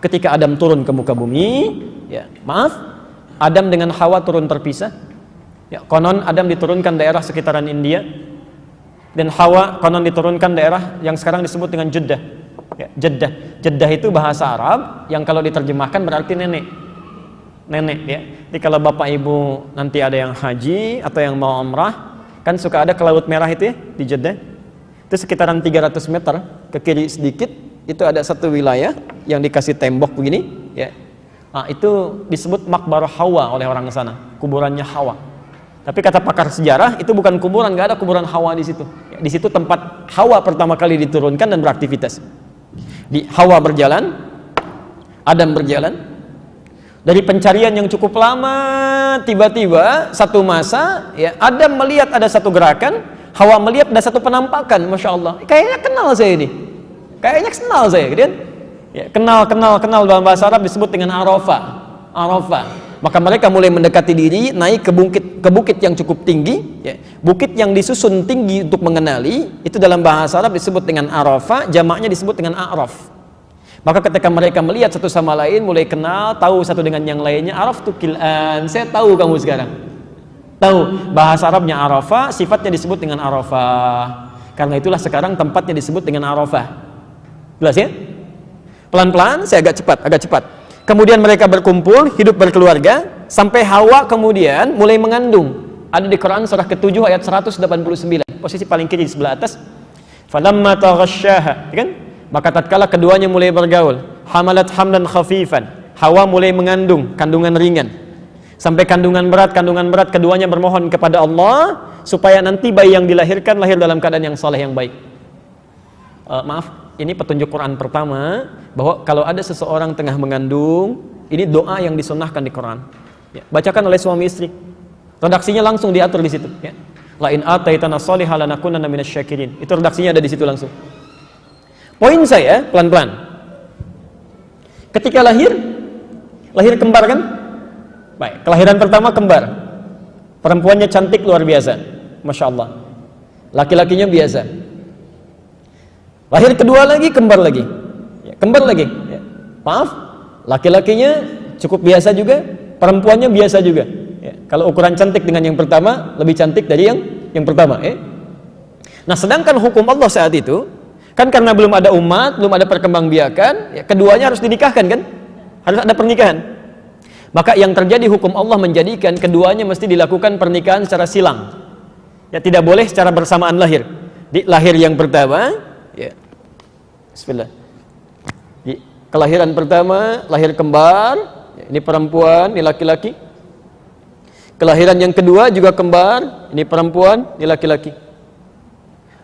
Ketika Adam turun ke muka bumi, ya, maaf, Adam dengan Hawa turun terpisah. Ya, konon Adam diturunkan daerah sekitaran India, dan Hawa konon diturunkan daerah yang sekarang disebut dengan Jeddah. Ya, Jeddah. Jeddah itu bahasa Arab yang kalau diterjemahkan berarti nenek. Nenek, ya. Jadi kalau bapak ibu nanti ada yang haji atau yang mau umrah, kan suka ada ke Laut Merah itu ya di Jeddah. Itu sekitaran 300 meter ke kiri sedikit itu ada satu wilayah yang dikasih tembok begini, ya. Nah, itu disebut Makbarah Hawa oleh orang sana, kuburannya Hawa. Tapi kata pakar sejarah itu bukan kuburan, nggak ada kuburan Hawa di situ. Ya, di situ tempat Hawa pertama kali diturunkan dan beraktivitas. Di Hawa berjalan, Adam berjalan. Dari pencarian yang cukup lama, tiba-tiba satu masa, ya, Adam melihat ada satu gerakan, Hawa melihat ada satu penampakan, masya Allah. Kayaknya kenal saya ini, kayaknya kenal saya, gitu kan? Ya, kenal dalam bahasa Arab disebut dengan Arafah. Arafah. Maka mereka mulai mendekati diri, naik ke bukit yang cukup tinggi, ya. Bukit yang disusun tinggi untuk mengenali, itu dalam bahasa Arab disebut dengan Arafah, jamaknya disebut dengan A'raf. Maka ketika mereka melihat satu sama lain, mulai kenal, tahu satu dengan yang lainnya, Araf tu kil'an, saya tahu kamu sekarang. Tahu, bahasa Arabnya Arafah, sifatnya disebut dengan Arafah. Karena itulah sekarang tempatnya disebut dengan Arafah. Jelas ya? Pelan-pelan, saya agak cepat. Kemudian mereka berkumpul, hidup berkeluarga, sampai Hawa kemudian mulai mengandung. Ada di Quran surah ke-7 ayat 189, posisi paling kiri di sebelah atas. Falamma taghasyaha, kan? Maka tatkala keduanya mulai bergaul, hamalat hamlan khafifan, Hawa mulai mengandung kandungan ringan. Sampai kandungan berat, keduanya bermohon kepada Allah supaya nanti bayi yang dilahirkan lahir dalam keadaan yang saleh, yang baik. Maaf, ini petunjuk Quran pertama bahwa kalau ada seseorang tengah mengandung, ini doa yang disunnahkan di Quran. Ya, bacakan oleh suami istri. Redaksinya langsung diatur di situ. Ya. La in ataitana shalihan lanakunanna minasyakirin. Itu redaksinya ada di situ langsung. Poin saya, pelan-pelan. Ketika lahir kembar kan? Baik, kelahiran pertama kembar. Perempuannya cantik luar biasa, masya Allah. Laki-lakinya biasa. Lahir kedua lagi, kembar lagi. Ya, kembar lagi. Ya. Maaf, laki-lakinya cukup biasa juga, perempuannya biasa juga. Ya. Kalau ukuran cantik dengan yang pertama, lebih cantik dari yang pertama. Ya. Nah, sedangkan hukum Allah saat itu, kan karena belum ada umat, belum ada perkembangbiakan, ya, keduanya harus dinikahkan kan? Harus ada pernikahan. Maka yang terjadi hukum Allah menjadikan keduanya mesti dilakukan pernikahan secara silang. Ya, tidak boleh secara bersamaan lahir. Di lahir yang pertama, ya. Bismillah. Di kelahiran pertama, lahir kembar, ya, ini perempuan, ini laki-laki. Kelahiran yang kedua juga kembar, ini perempuan, ini laki-laki.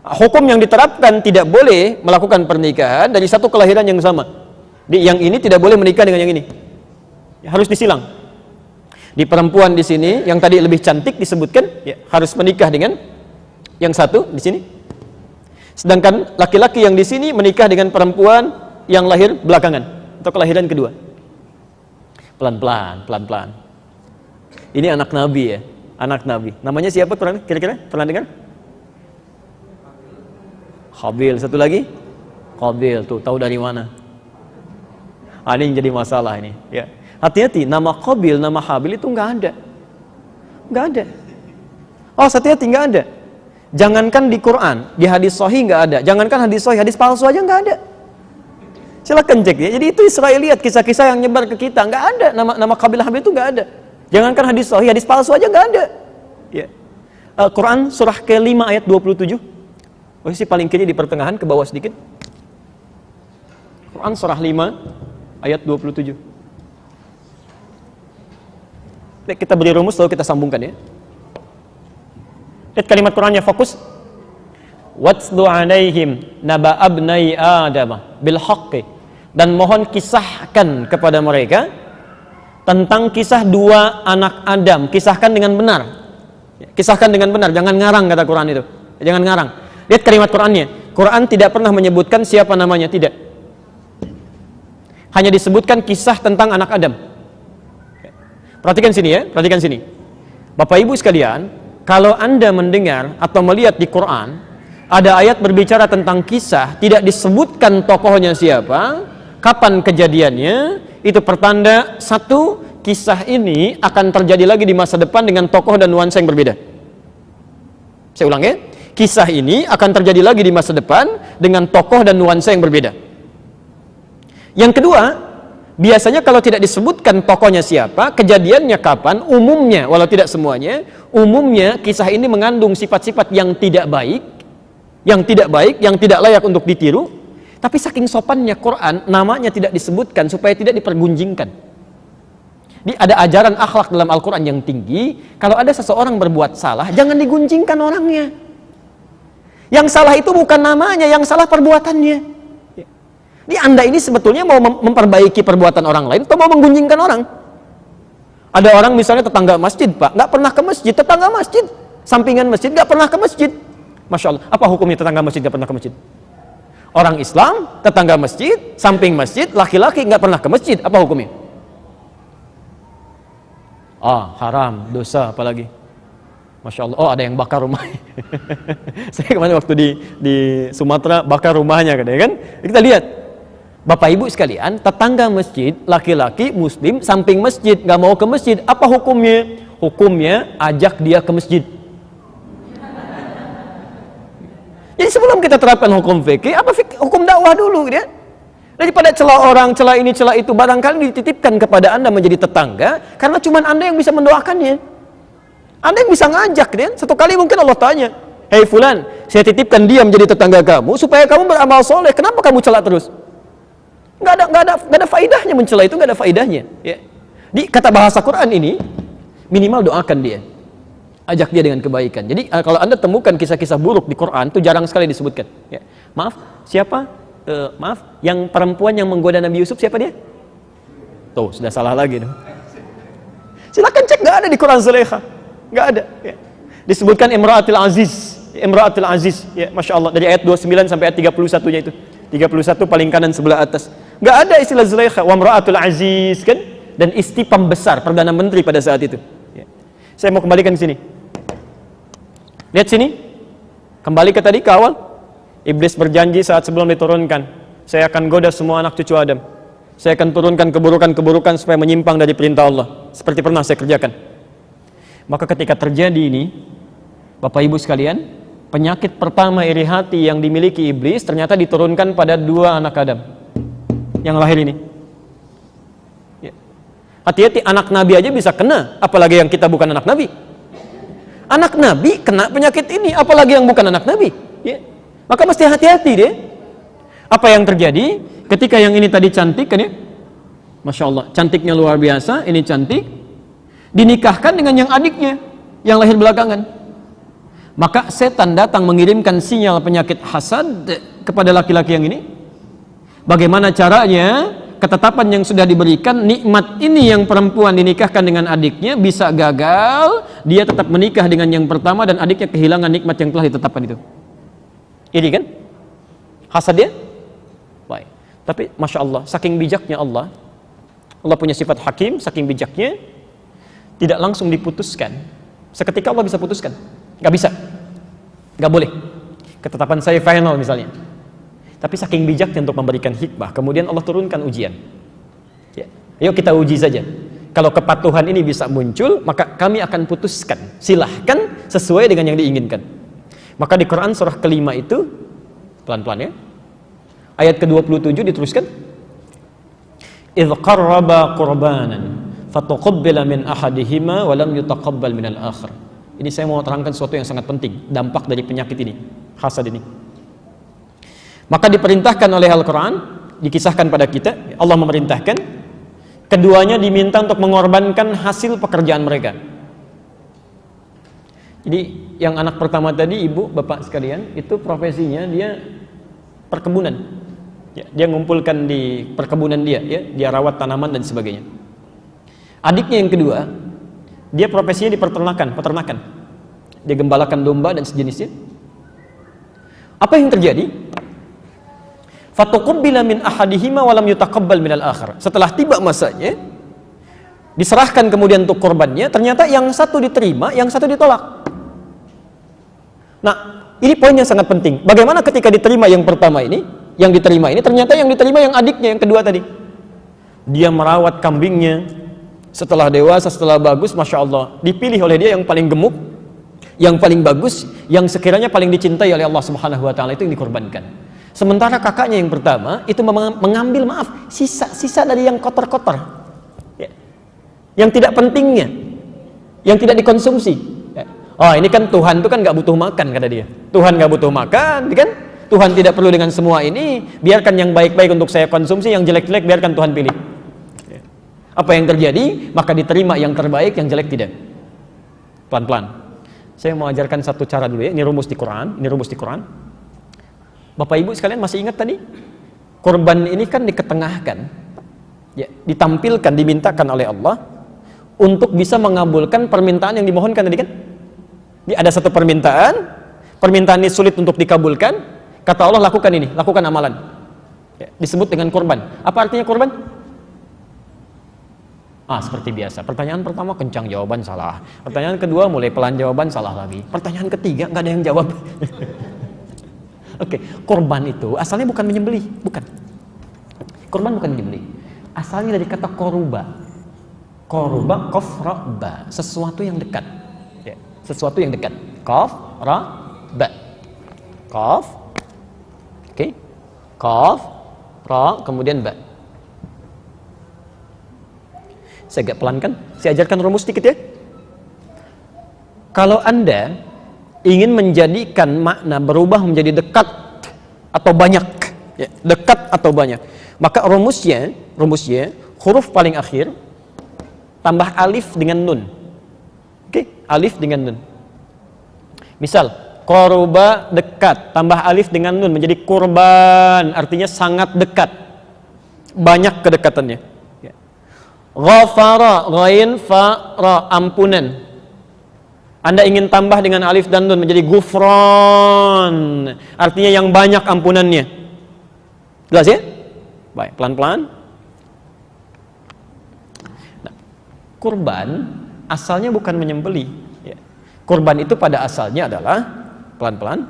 Hukum yang diterapkan tidak boleh melakukan pernikahan dari satu kelahiran yang sama. Yang ini tidak boleh menikah dengan yang ini. Harus disilang. Di perempuan di sini yang tadi lebih cantik disebutkan, ya, harus menikah dengan yang satu di sini. Sedangkan laki-laki yang di sini menikah dengan perempuan yang lahir belakangan atau kelahiran kedua. Pelan-pelan. Ini anak Nabi ya, anak Nabi. Namanya siapa kira-kira? Pernah dengar? Habil, satu lagi Qabil, tuh tahu dari mana? Ini yang jadi masalah ini. Ya, hati-hati, nama Qabil, nama Habil itu nggak ada. Oh, hati-hati, nggak ada. Jangankan di Quran, di hadis sahih nggak ada. Jangankan hadis sahih, hadis palsu aja nggak ada. Silakan cek ya. Jadi itu Israeliat, kisah-kisah yang nyebar ke kita, nggak ada nama Qabil Habil itu nggak ada. Jangankan hadis sahih, hadis palsu aja nggak ada. Ya. Quran surah ke-5 ayat 27. Posisi paling kiri di pertengahan ke bawah sedikit. Quran surah 5 ayat 27. Baik, kita beri rumus lalu kita sambungkan ya. Lihat kalimat Qurannya, fokus. Watslu alaihim naba abnai Adam bil haqqi, dan mohon kisahkan kepada mereka tentang kisah dua anak Adam. Kisahkan dengan benar. Kisahkan dengan benar, jangan ngarang kata Quran itu. Jangan ngarang. Lihat kalimat Qurannya. Quran tidak pernah menyebutkan siapa namanya, tidak. Hanya disebutkan kisah tentang anak Adam. Perhatikan sini ya, perhatikan sini. Bapak Ibu sekalian, kalau Anda mendengar atau melihat di Quran ada ayat berbicara tentang kisah, tidak disebutkan tokohnya siapa, kapan kejadiannya, itu pertanda satu, kisah ini akan terjadi lagi di masa depan dengan tokoh dan nuansa yang berbeda. Saya ulang ya, kisah ini akan terjadi lagi di masa depan dengan tokoh dan nuansa yang berbeda. Yang kedua, biasanya kalau tidak disebutkan tokohnya siapa, kejadiannya kapan, umumnya, walau tidak semuanya, umumnya kisah ini mengandung sifat-sifat yang tidak baik, yang tidak layak untuk ditiru. Tapi saking sopannya Quran, namanya tidak disebutkan supaya tidak dipergunjingkan. Ada ajaran akhlak dalam Al-Quran yang tinggi. Kalau ada seseorang berbuat salah, jangan digunjingkan orangnya. Yang salah itu bukan namanya, yang salah perbuatannya. Jadi Anda ini sebetulnya mau memperbaiki perbuatan orang lain atau mau menggunjingkan orang? Ada orang misalnya tetangga masjid, Pak, nggak pernah ke masjid, tetangga masjid, sampingan masjid, nggak pernah ke masjid. Masya Allah, apa hukumnya tetangga masjid nggak pernah ke masjid? Orang Islam, tetangga masjid, samping masjid, laki-laki nggak pernah ke masjid, apa hukumnya? Haram, dosa apalagi. Masya Allah, ada yang bakar rumah. Saya kemarin waktu di Sumatera bakar rumahnya kan? Kita lihat, Bapak Ibu sekalian, tetangga masjid, laki-laki muslim, samping masjid, nggak mau ke masjid, apa hukumnya? Hukumnya ajak dia ke masjid. Jadi sebelum kita terapkan hukum fikih, hukum dakwah dulu ya. Daripada celah orang, celah ini, celah itu, barangkali dititipkan kepada Anda menjadi tetangga, karena cuma Anda yang bisa mendoakannya. Anda yang bisa ngajak dia. Satu kali mungkin Allah tanya, "Hei fulan, saya titipkan dia menjadi tetangga kamu supaya kamu beramal soleh. Kenapa kamu celah terus?" Nggak ada faidahnya mencela itu, nggak ada faidahnya. Ya. Di kata bahasa Quran ini, minimal doakan dia, ajak dia dengan kebaikan. Jadi kalau Anda temukan kisah-kisah buruk di Quran itu jarang sekali disebutkan. Ya. Maaf, siapa? Yang perempuan yang menggoda Nabi Yusuf siapa dia? Tuh, sudah salah lagi. Silakan cek, nggak ada di Quran Zulaikha, nggak ada. Ya. Disebutkan Imra'atul Aziz, ya, Masya Allah, dari ayat 29 sampai ayat 31-nya itu. 31 paling kanan sebelah atas. Nggak ada istilah Zulaikha, wa Imra'atul Aziz kan? Dan istri pembesar, Perdana Menteri pada saat itu. Ya. Saya mau kembalikan ke sini. Lihat sini. Kembali ke tadi, ke awal. Iblis berjanji saat sebelum diturunkan, saya akan goda semua anak cucu Adam. Saya akan turunkan keburukan-keburukan supaya menyimpang dari perintah Allah. Seperti pernah saya kerjakan. Maka ketika terjadi ini, Bapak Ibu sekalian, penyakit pertama iri hati yang dimiliki iblis ternyata diturunkan pada dua anak Adam yang lahir ini. Ya. Hati-hati, anak Nabi aja bisa kena, apalagi yang kita bukan anak Nabi. Anak Nabi kena penyakit ini, apalagi yang bukan anak Nabi. Ya. Maka mesti hati-hati deh. Apa yang terjadi ketika yang ini tadi cantik kan ya? Masya Allah, cantiknya luar biasa, ini cantik, dinikahkan dengan yang adiknya yang lahir belakangan. Maka setan datang mengirimkan sinyal penyakit hasad kepada laki-laki yang ini. Bagaimana caranya? Ketetapan yang sudah diberikan, nikmat ini yang perempuan dinikahkan dengan adiknya bisa gagal, dia tetap menikah dengan yang pertama dan adiknya kehilangan nikmat yang telah ditetapkan itu. Ini kan hasad dia. Baik. Tapi Masya Allah, saking bijaknya Allah punya sifat hakim, saking bijaknya tidak langsung diputuskan. Seketika Allah bisa putuskan. Gak bisa, gak boleh. Ketetapan saya final misalnya. Tapi saking bijaknya untuk memberikan hikmah, kemudian Allah turunkan ujian. Ya. Ayo kita uji saja. Kalau kepatuhan ini bisa muncul, maka kami akan putuskan. Silahkan sesuai dengan yang diinginkan. Maka di Quran surah kelima itu, pelan-pelan ya, ayat ke-27 diteruskan, idh qarraba qurbanan fatuqabbala min ahadihima wa lam yutaqabbal minal akhar. Ini saya mau terangkan sesuatu yang sangat penting, dampak dari penyakit ini, hasad ini. Maka diperintahkan oleh Al-Quran, dikisahkan pada kita, Allah memerintahkan keduanya diminta untuk mengorbankan hasil pekerjaan mereka. Jadi yang anak pertama tadi, ibu, bapak sekalian, itu profesinya dia perkebunan. Ya, dia ngumpulkan di perkebunan dia, ya, dia rawat tanaman dan sebagainya. Adiknya yang kedua, dia profesinya di peternakan. Dia gembalakan domba dan sejenisnya. Apa yang terjadi? Fatuqabbala min ahadihima wa lam yutaqabbal minal akhar. Setelah tiba masanya, diserahkan kemudian untuk korbannya, ternyata yang satu diterima, yang satu ditolak. Nah, ini poin yang sangat penting. Bagaimana ketika diterima yang pertama ini, yang diterima ini ternyata yang diterima yang adiknya yang kedua tadi. Dia merawat kambingnya, setelah dewasa, setelah bagus, Masya Allah, dipilih oleh dia yang paling gemuk, yang paling bagus, yang sekiranya paling dicintai oleh Allah Subhanahu wa Ta'ala, itu yang dikorbankan. Sementara kakaknya yang pertama itu mengambil, maaf, sisa dari yang kotor-kotor, ya, yang tidak pentingnya, yang tidak dikonsumsi. Ya. Oh, ini kan Tuhan itu kan nggak butuh makan, kata dia. Tuhan nggak butuh makan, kan? Tuhan tidak perlu dengan semua ini. Biarkan yang baik-baik untuk saya konsumsi, yang jelek-jelek biarkan Tuhan pilih. Ya. Apa yang terjadi? Maka diterima yang terbaik, yang jelek tidak. Pelan-pelan. Saya mau ajarkan satu cara dulu ya. Ini rumus di Quran. Ini rumus di Quran. Bapak Ibu sekalian masih ingat tadi? Korban ini kan diketengahkan, ya, ditampilkan, dimintakan oleh Allah untuk bisa mengabulkan permintaan yang dimohonkan tadi kan? Ada satu permintaan ini sulit untuk dikabulkan, kata Allah lakukan ini, lakukan amalan. Ya, disebut dengan korban. Apa artinya korban? Seperti biasa. Pertanyaan pertama kencang, jawaban salah. Pertanyaan kedua mulai pelan, jawaban salah lagi. Pertanyaan ketiga nggak ada yang jawab. Oke, korban itu asalnya bukan menyembelih, bukan. Korban bukan menyembelih. Asalnya dari kata koruba. Koruba, kof, ra, ba. Sesuatu yang dekat. Ya, sesuatu yang dekat. Kof, ra, ba. Kof. Oke. Kof, ra, kemudian ba. Saya agak pelan kan? Saya ajarkan rumus sedikit ya. Kalau Anda ingin menjadikan makna berubah menjadi dekat atau banyak, ya, dekat atau banyak, maka rumusnya huruf paling akhir tambah alif dengan nun. Oke, alif dengan nun. Misal koruba dekat, tambah alif dengan nun menjadi kurban, artinya sangat dekat, banyak kedekatannya. Ya. Ghafara, ghain fa ra, ampunan. Anda ingin tambah dengan alif dan nun menjadi gufron, artinya yang banyak ampunannya. Jelas ya? Baik, pelan-pelan. Nah, kurban asalnya bukan menyembelih. Ya. Kurban itu pada asalnya adalah, pelan-pelan,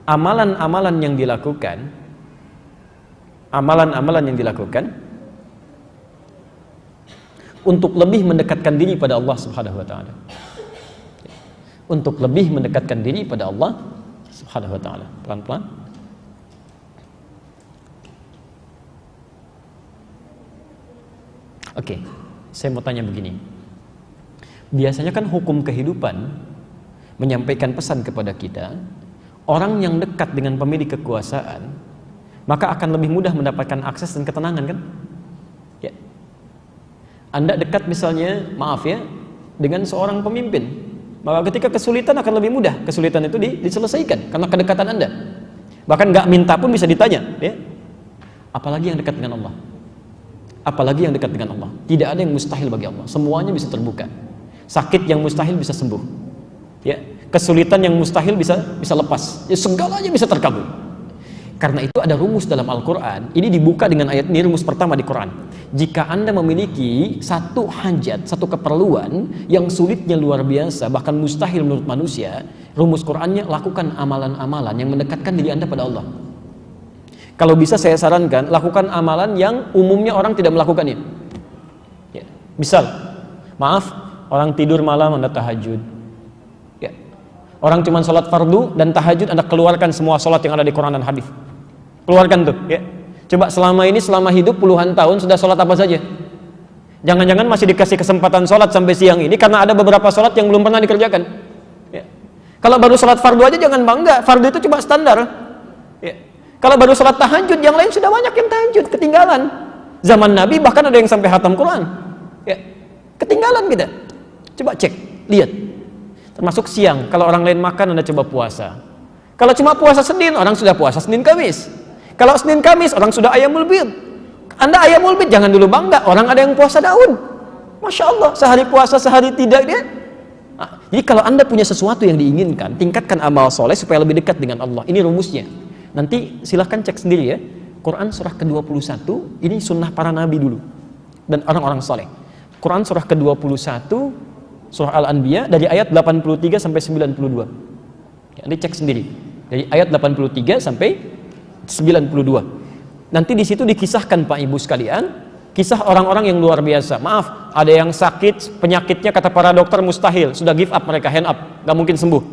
amalan-amalan yang dilakukan, untuk lebih mendekatkan diri pada Allah Subhanahu wa Ta'ala. Untuk lebih mendekatkan diri pada Allah Subhanahu wa Ta'ala. Pelan-pelan. Oke, saya mau tanya begini. Biasanya kan hukum kehidupan menyampaikan pesan kepada kita, orang yang dekat dengan pemilik kekuasaan, maka akan lebih mudah mendapatkan akses dan ketenangan kan? Ya. Anda dekat misalnya, maaf ya, dengan seorang pemimpin, maka ketika kesulitan akan lebih mudah, kesulitan itu diselesaikan karena kedekatan Anda. Bahkan nggak minta pun bisa ditanya, ya. Apalagi yang dekat dengan Allah. Apalagi yang dekat dengan Allah. Tidak ada yang mustahil bagi Allah. Semuanya bisa terbuka. Sakit yang mustahil bisa sembuh. Ya, kesulitan yang mustahil bisa lepas. Ya, segalanya bisa terkabul. Karena itu ada rumus dalam Al-Quran. Ini dibuka dengan ayat ini, rumus pertama di Quran. Jika Anda memiliki satu hajat, satu keperluan yang sulitnya luar biasa, bahkan mustahil menurut manusia, rumus Qurannya, lakukan amalan-amalan yang mendekatkan diri Anda pada Allah. Kalau bisa saya sarankan, lakukan amalan yang umumnya orang tidak melakukannya. Ya. Misal, maaf, orang tidur malam Anda tahajud. Ya. Orang cuma sholat fardu dan tahajud, Anda keluarkan semua sholat yang ada di Quran dan hadis. Keluarkan tuh, ya. Coba selama hidup puluhan tahun sudah sholat apa saja? Jangan-jangan masih dikasih kesempatan sholat sampai siang ini karena ada beberapa sholat yang belum pernah dikerjakan. Ya. Kalau baru sholat fardu aja jangan bangga, fardu itu cuma standar. Ya. Kalau baru sholat tahajud, yang lain sudah banyak yang tahajud, ketinggalan. Zaman Nabi bahkan ada yang sampai khatam Quran. Ya. Ketinggalan kita. Coba cek, lihat. Termasuk siang, kalau orang lain makan Anda coba puasa. Kalau cuma puasa Senin, orang sudah puasa Senin Kamis. Kalau Senin Kamis, orang sudah ayamul bid. Anda ayamul bid, jangan dulu bangga, orang ada yang puasa daun. Masya Allah, sehari puasa, sehari tidak dia. Nah, jadi kalau Anda punya sesuatu yang diinginkan, tingkatkan amal soleh supaya lebih dekat dengan Allah. Ini rumusnya. Nanti silahkan cek sendiri ya. Quran surah ke-21, ini sunnah para nabi dulu. Dan orang-orang soleh. Quran surah ke-21, surah Al-Anbiya, dari ayat 83 sampai 92. Ya, Anda cek sendiri. Dari ayat 83 sampai 92. Nanti di situ dikisahkan Pak Ibu sekalian, kisah orang-orang yang luar biasa. Maaf, ada yang sakit, penyakitnya kata para dokter mustahil, sudah give up mereka, hand up, gak mungkin sembuh.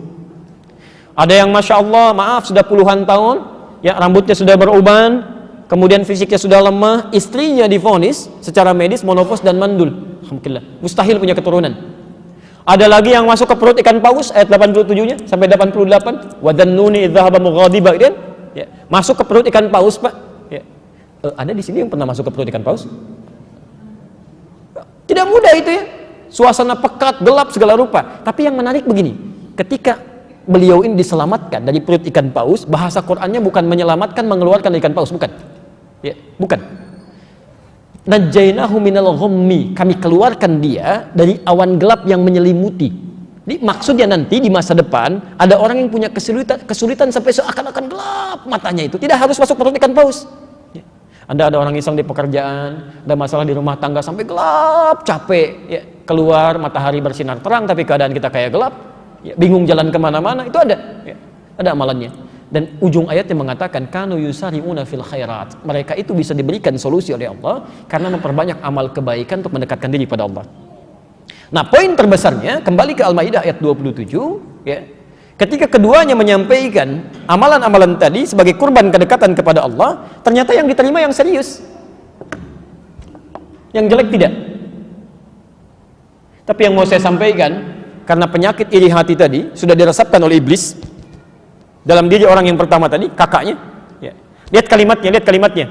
Ada yang Masya Allah, maaf, sudah puluhan tahun, ya rambutnya sudah beruban, kemudian fisiknya sudah lemah, istrinya divonis secara medis monopause dan mandul. Alhamdulillah, mustahil punya keturunan. Ada lagi yang masuk ke perut ikan paus, ayat 87-nya sampai 88, wa dhannuni idh dhahaba mughadiba, ya, masuk ke perut ikan paus, Pak. Ya. Ada di sini yang pernah masuk ke perut ikan paus? Tidak mudah itu ya. Suasana pekat, gelap segala rupa. Tapi yang menarik begini, ketika beliau ini diselamatkan dari perut ikan paus, bahasa Qur'annya bukan menyelamatkan, mengeluarkan ikan paus, bukan. Ya, bukan. Najjainahu minal ghammi, kami keluarkan dia dari awan gelap yang menyelimuti. Jadi maksudnya nanti di masa depan ada orang yang punya kesulitan sampai seakan-akan gelap matanya itu, tidak harus masuk perut ikan paus. Ya. Anda ada orang iseng di pekerjaan, ada masalah di rumah tangga sampai gelap, capek, ya, keluar matahari bersinar terang tapi keadaan kita kayak gelap, ya, bingung jalan kemana-mana, itu ada, ya, ada amalannya. Dan ujung ayatnya mengatakan kanu yusari'una fil khairat, mereka itu bisa diberikan solusi oleh Allah karena memperbanyak amal kebaikan untuk mendekatkan diri pada Allah. Nah, poin terbesarnya kembali ke Al-Maidah ayat 27, ya. Ketika keduanya menyampaikan amalan-amalan tadi sebagai kurban kedekatan kepada Allah, ternyata yang diterima yang serius, yang jelek tidak. Tapi yang mau saya sampaikan, karena penyakit iri hati tadi sudah diresapkan oleh iblis dalam diri orang yang pertama tadi, kakaknya, ya. Lihat kalimatnya.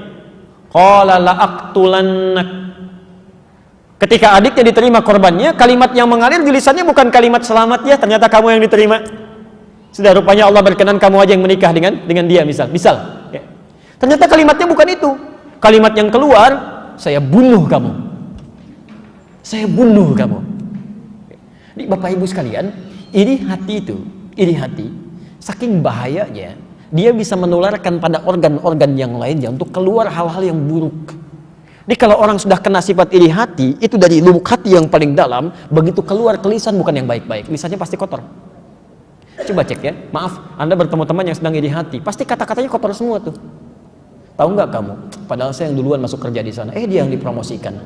Qala la aqtulannak. Ketika adiknya diterima korbannya, kalimat yang mengalir di lisannya bukan kalimat selamat ya, ternyata kamu yang diterima. Sudah rupanya Allah berkenan kamu aja yang menikah dengan dia misal, ya. Ternyata kalimatnya bukan itu. Kalimat yang keluar, saya bunuh kamu. Saya bunuh kamu. Jadi Bapak Ibu sekalian, iri hati saking bahayanya, dia bisa menularkan pada organ-organ yang lainnya untuk keluar hal-hal yang buruk. Jadi kalau orang sudah kena sifat iri hati, itu dari lubuk hati yang paling dalam, begitu keluar ke lisan bukan yang baik-baik, lisannya pasti kotor. Coba cek ya, maaf, Anda bertemu teman yang sedang iri hati, pasti kata-katanya kotor semua tuh. Tahu nggak kamu? Padahal saya yang duluan masuk kerja di sana, dia yang dipromosikan.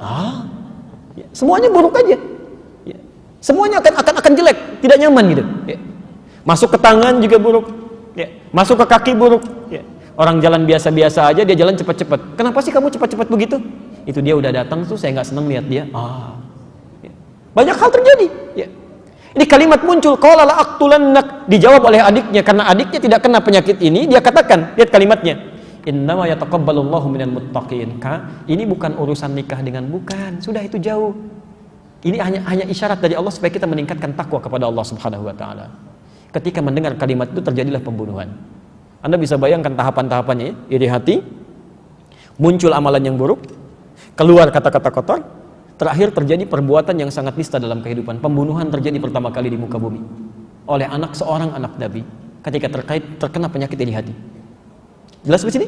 Ya, semuanya buruk aja. Ya. Semuanya akan jelek, tidak nyaman gitu. Ya. Masuk ke tangan juga buruk, ya. Masuk ke kaki buruk, ya. Orang jalan biasa-biasa aja dia jalan cepat-cepat. Kenapa sih kamu cepat-cepat begitu? Itu dia udah datang tuh, saya nggak senang lihat dia. Ya. Banyak hal terjadi. Ya. Ini kalimat muncul, qala la aqtulannak, dijawab oleh adiknya karena adiknya tidak kena penyakit ini. Dia katakan, lihat kalimatnya, innama yataqabbalullahu minal muttaqin. Ini bukan urusan nikah dengan bukan, sudah itu jauh. Ini hanya isyarat dari Allah supaya kita meningkatkan takwa kepada Allah Subhanahu wa taala. Ketika mendengar kalimat itu terjadilah pembunuhan. Anda bisa bayangkan tahapan-tahapannya ya? Iri hati, muncul amalan yang buruk, keluar kata-kata kotor, terakhir terjadi perbuatan yang sangat nista dalam kehidupan. Pembunuhan terjadi pertama kali di muka bumi oleh seorang anak Nabi ketika terkena penyakit iri hati. Jelas di sini?